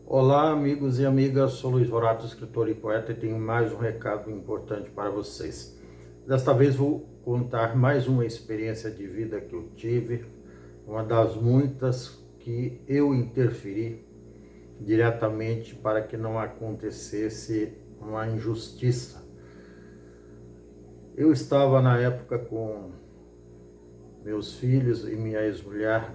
Olá, amigos e amigas, sou Luiz Horácio, escritor e poeta, e tenho mais um recado importante para vocês. Desta vez vou contar mais uma experiência de vida que eu tive, uma das muitas que eu interferi diretamente para que não acontecesse uma injustiça. Eu estava na época com meus filhos e minha ex-mulher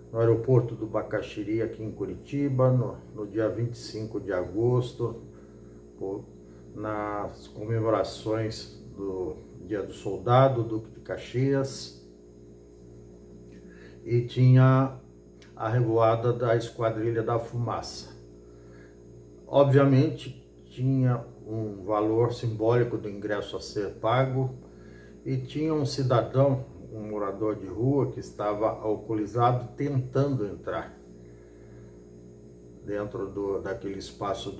no aeroporto do Bacaxiri, aqui em Curitiba, no dia 25 de agosto, nas comemorações do Dia do Soldado, Duque de Caxias, e tinha a revoada da Esquadrilha da Fumaça. Obviamente, tinha um valor simbólico do ingresso a ser pago, e tinha um cidadão, um morador de rua, que estava alcoolizado tentando entrar dentro daquele espaço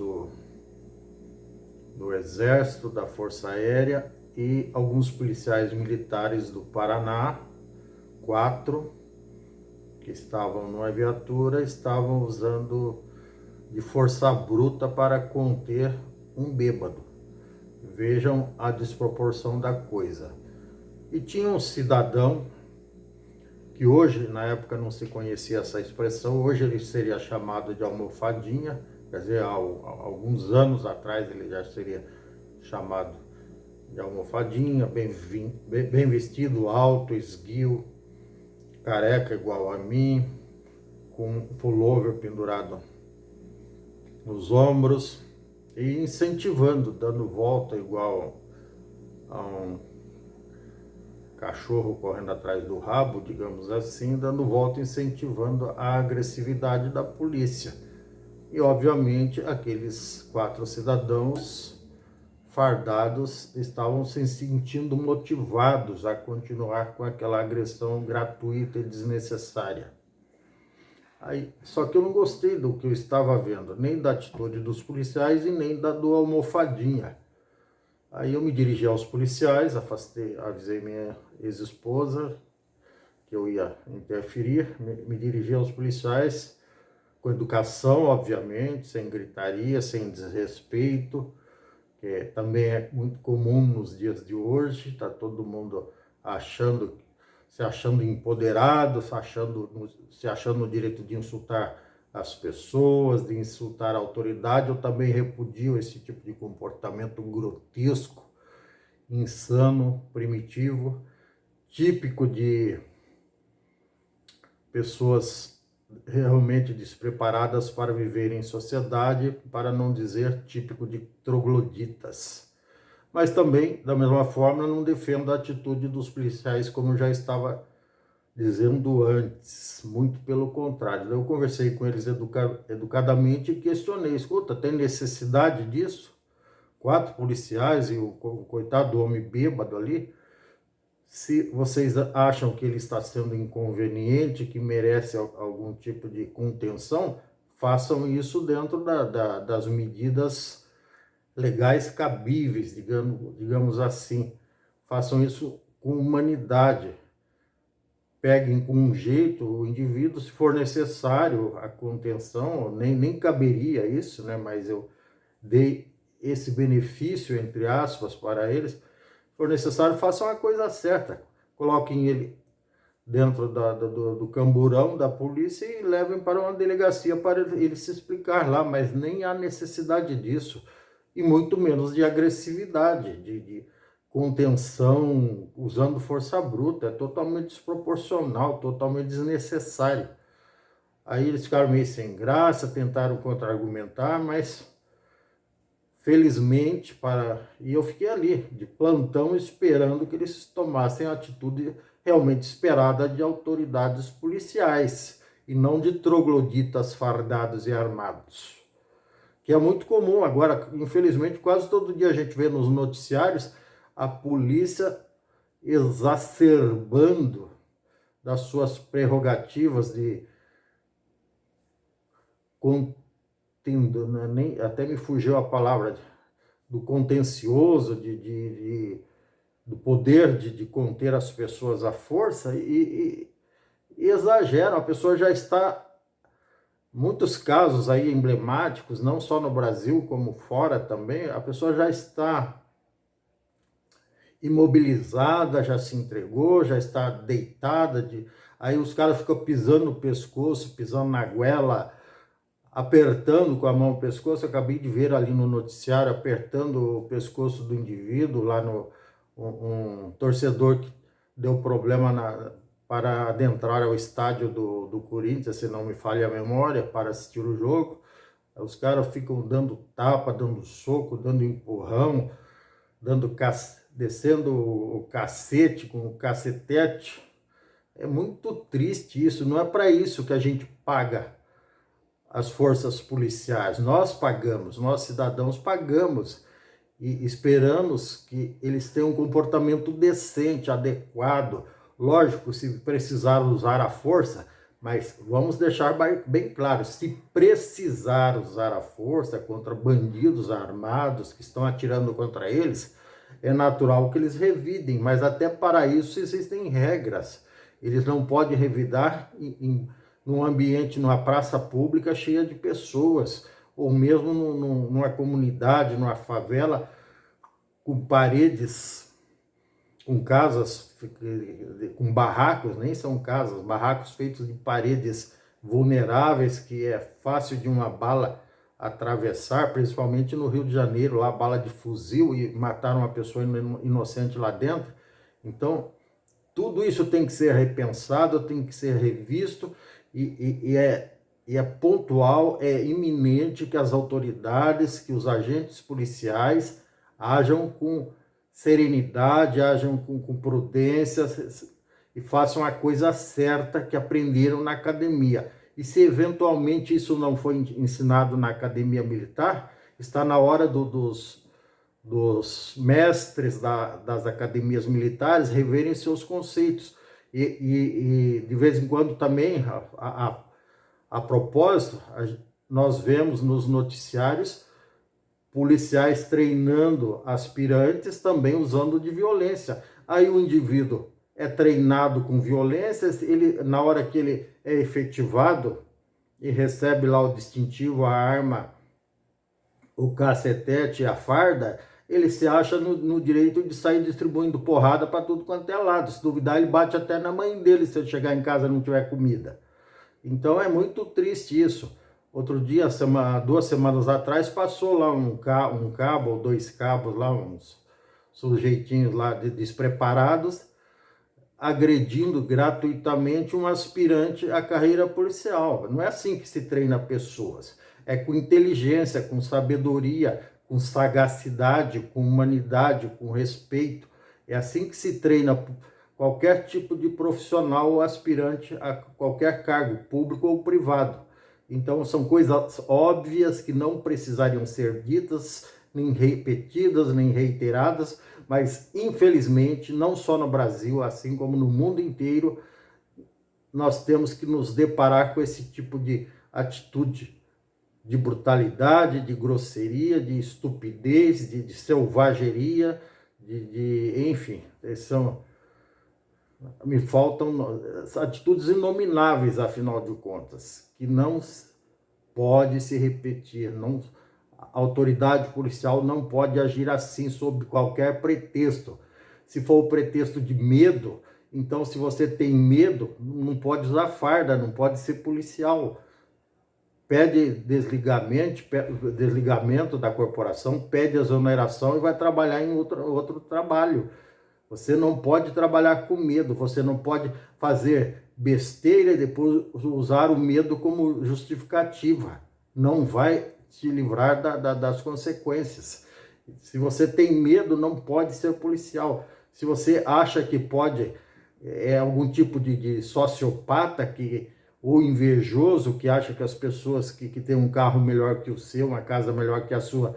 do Exército, da Força Aérea, e alguns policiais militares do Paraná, 4, que estavam numa viatura, estavam usando de força bruta para conter um bêbado. Vejam a desproporção da coisa. E tinha um cidadão que hoje, na época não se conhecia essa expressão, hoje ele seria chamado de almofadinha, quer dizer, há alguns anos atrás ele já seria chamado de almofadinha, bem vestido, alto, esguio, careca igual a mim, com um pullover pendurado nos ombros e incentivando, dando volta igual a um cachorro correndo atrás do rabo, digamos assim, dando volta, incentivando a agressividade da polícia. E, obviamente, aqueles 4 cidadãos fardados estavam se sentindo motivados a continuar com aquela agressão gratuita e desnecessária. Só que eu não gostei do que eu estava vendo, nem da atitude dos policiais e nem da do almofadinha. Aí eu me dirigi aos policiais, avisei minha ex-esposa que eu ia interferir, me dirigi aos policiais com educação, obviamente, sem gritaria, sem desrespeito, que também é muito comum nos dias de hoje, está todo mundo se achando empoderado, se achando no direito de insultar as pessoas, de insultar a autoridade. Eu também repudio esse tipo de comportamento grotesco, insano, primitivo, típico de pessoas realmente despreparadas para viver em sociedade, para não dizer típico de trogloditas. Mas também, da mesma forma, não defendo a atitude dos policiais, como eu já estava dizendo antes, muito pelo contrário. Eu conversei com eles educadamente e questionei: escuta, tem necessidade disso? 4 policiais e o coitado do homem bêbado ali? Se vocês acham que ele está sendo inconveniente, que merece algum tipo de contenção, façam isso dentro das medidas legais cabíveis, digamos assim. Façam isso com humanidade. Peguem com um jeito o indivíduo, se for necessário a contenção, nem caberia isso, né? Mas eu dei esse benefício, entre aspas, para eles. Se for necessário, façam a coisa certa. Coloquem ele dentro do camburão da polícia e levem para uma delegacia para ele se explicar lá, mas nem há necessidade disso, e muito menos de agressividade, de contenção usando força bruta. É totalmente desproporcional, totalmente desnecessário. Aí eles ficaram meio sem graça, tentaram contra-argumentar, mas felizmente, e eu fiquei ali, de plantão, esperando que eles tomassem a atitude realmente esperada de autoridades policiais, e não de trogloditas fardados e armados, que é muito comum agora. Infelizmente, quase todo dia a gente vê nos noticiários a polícia exacerbando das suas prerrogativas de até me fugiu a palavra, do contencioso, do poder de conter as pessoas à força, e exageram. A pessoa já está Muitos casos aí emblemáticos, não só no Brasil, como fora também, a pessoa já está imobilizada, já se entregou, já está deitada, aí os caras ficam pisando no pescoço, pisando na goela, apertando com a mão o pescoço. Eu acabei de ver ali no noticiário, apertando o pescoço do indivíduo, lá no um torcedor que deu problema para adentrar ao estádio do Corinthians, se não me falha a memória, para assistir o jogo. Os caras ficam dando tapa, dando soco, dando empurrão, descendo o cacete com o cacetete. É muito triste isso, não é para isso que a gente paga as forças policiais. Nós pagamos, nós cidadãos pagamos e esperamos que eles tenham um comportamento decente, adequado. Lógico, se precisar usar a força, mas vamos deixar bem claro, se precisar usar a força contra bandidos armados que estão atirando contra eles, é natural que eles revidem, mas até para isso existem regras. Eles não podem revidar num ambiente, numa praça pública cheia de pessoas, ou mesmo numa comunidade, numa favela, com paredes, com casas, com barracos, nem são casas, barracos feitos de paredes vulneráveis, que é fácil de uma bala atravessar, principalmente no Rio de Janeiro, lá bala de fuzil, e mataram uma pessoa inocente lá dentro. Então, tudo isso tem que ser repensado, tem que ser revisto, e é pontual, é iminente que as autoridades, que os agentes policiais ajam com serenidade, ajam com prudência e façam a coisa certa que aprenderam na academia. E se eventualmente isso não foi ensinado na academia militar, está na hora dos mestres das academias militares reverem seus conceitos. E de vez em quando também, a propósito, nós vemos nos noticiários policiais treinando aspirantes também usando de violência. Aí o indivíduo é treinado com violência, ele, na hora que ele é efetivado e recebe lá o distintivo, a arma, o cacetete e a farda, ele se acha no direito de sair distribuindo porrada para tudo quanto é lado. Se duvidar, ele bate até na mãe dele se ele chegar em casa e não tiver comida. Então é muito triste isso. Outro dia, 2 semanas atrás, passou lá um cabo ou 2 cabos lá, uns sujeitinhos lá despreparados, agredindo gratuitamente um aspirante à carreira policial. Não é assim que se treina pessoas. É com inteligência, com sabedoria, com sagacidade, com humanidade, com respeito. É assim que se treina qualquer tipo de profissional ou aspirante a qualquer cargo, público ou privado. Então, são coisas óbvias que não precisariam ser ditas, nem repetidas, nem reiteradas, mas, infelizmente, não só no Brasil, assim como no mundo inteiro, nós temos que nos deparar com esse tipo de atitude de brutalidade, de grosseria, de estupidez, de selvageria, enfim, me faltam atitudes inomináveis, afinal de contas, que não pode se repetir. Não, a autoridade policial não pode agir assim sob qualquer pretexto. Se for o pretexto de medo, então, se você tem medo, não pode usar farda, não pode ser policial. Pede desligamento da corporação, pede exoneração e vai trabalhar em outro trabalho. Você não pode trabalhar com medo, você não pode fazer besteira e depois usar o medo como justificativa. Não vai te livrar das consequências. Se você tem medo, não pode ser policial. Se você acha que pode, é algum tipo de sociopata ou invejoso, que acha que as pessoas que têm um carro melhor que o seu, uma casa melhor que a sua,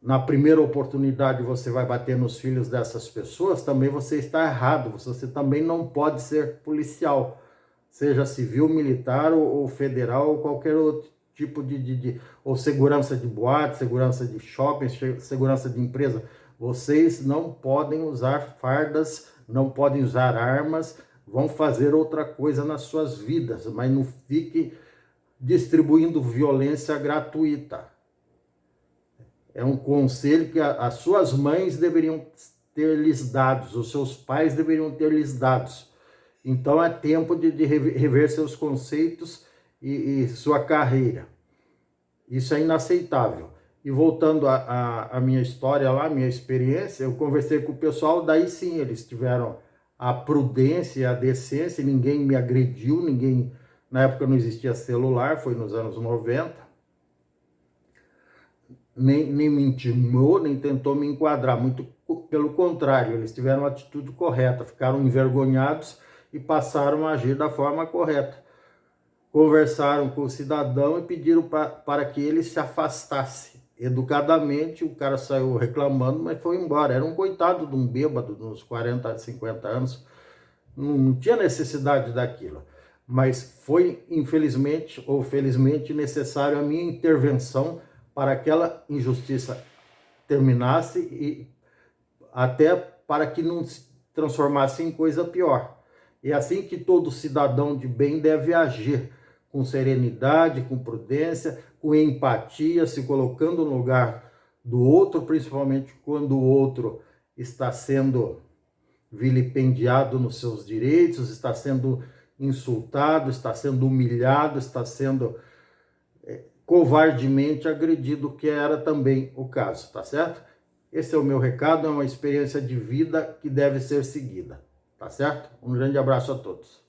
na primeira oportunidade você vai bater nos filhos dessas pessoas, também você está errado. Você também não pode ser policial, seja civil, militar ou federal, ou qualquer outro tipo ou segurança de boate, segurança de shopping, segurança de empresa. Vocês não podem usar fardas, não podem usar armas, vão fazer outra coisa nas suas vidas, mas não fique distribuindo violência gratuita. É um conselho que as suas mães deveriam ter lhes dados, os seus pais deveriam ter lhes dados. Então é tempo de rever seus conceitos e sua carreira. Isso é inaceitável. E voltando à minha história lá, minha experiência, eu conversei com o pessoal, daí sim eles tiveram a prudência e a decência, ninguém me agrediu, ninguém, na época não existia celular, foi nos anos 90, nem me intimou, nem tentou me enquadrar, muito pelo contrário, eles tiveram a atitude correta, ficaram envergonhados e passaram a agir da forma correta. Conversaram com o cidadão e pediram para que ele se afastasse. Educadamente, o cara saiu reclamando, mas foi embora. Era um coitado de um bêbado, de uns 40, 50 anos. Não tinha necessidade daquilo. Mas foi, infelizmente ou felizmente, necessário a minha intervenção para aquela injustiça terminasse e até para que não se transformasse em coisa pior. É assim que todo cidadão de bem deve agir, com serenidade, com prudência, com empatia, se colocando no lugar do outro, principalmente quando o outro está sendo vilipendiado nos seus direitos, está sendo insultado, está sendo humilhado, está sendo covardemente agredido, que era também o caso, tá certo? Esse é o meu recado, é uma experiência de vida que deve ser seguida, tá certo? Um grande abraço a todos.